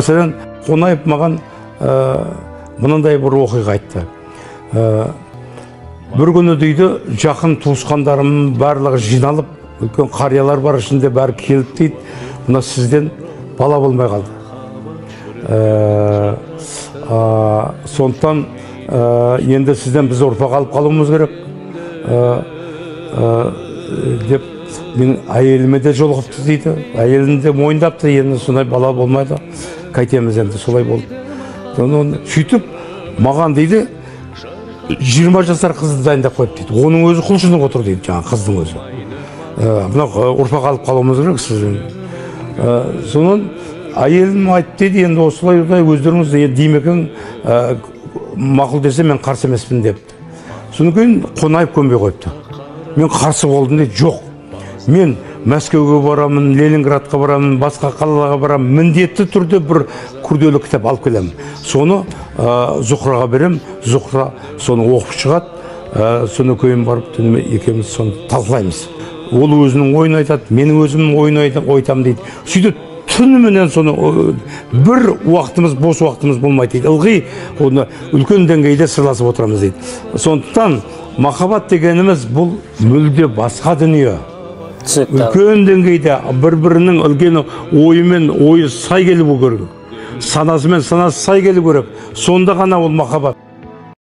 Мәселен, Қонаев маған мынандай бір оқиға айтты. Bir күні дейді, жақын туысқандарым барлығы жиналып, үлкен қариялар бар ішінде бәрі келіп дейді, мына сізден бала болмай қалды. Сондықтан енді сізден біз ұрпақ алып қалуымыз керек деп мен әйеліме де жолығыпты дейді, әйелін де мойындапты, енді сондай бала болмайды, қайтеміз енді солай болды. Сөйтіп маған дейді 20 жасар қызды дайындап қойып дейді, оның өзі құлшынып отыр дейді, жаңа қыздың өзі. Мына ұрпақ алып қалуымыз керек сізден. Сонан әйелім айтты дейді, енді осылай өздеріңіз деймекен мақұл десе мен қарсы емеспін депті. Содан кейін Қонаев көнбей қойыпты. Мен қарсы болдым дейді, жоқ. Мен Мәскеуге барамын, Ленинградқа барамын, басқа қалаларға барамын, міндетті түрде бір күрделі кітап алып келемін. Соны Зухраға берем, Зухра соны оқып шығады, соны кейін барып түніме екеуміз соны талқылаймыз. Ол өзінің ойын айтады, менің өзімнің ойын айтам дейді. Сөйтіп түніменен соны бір уақытымыз, бос уақытымыз болмайды дейді. Ылғи оны үлкен деңгейде сырласып отырамыз дейді. Сондықтан махаббат дегеніміз бұл мүлде басқа дүние. Үлкен деңгейде бір-бірінің үлкен ойымен ойы сай келу керек. Санасымен санасы сай келу керек. Сонда ғана ол махаббат.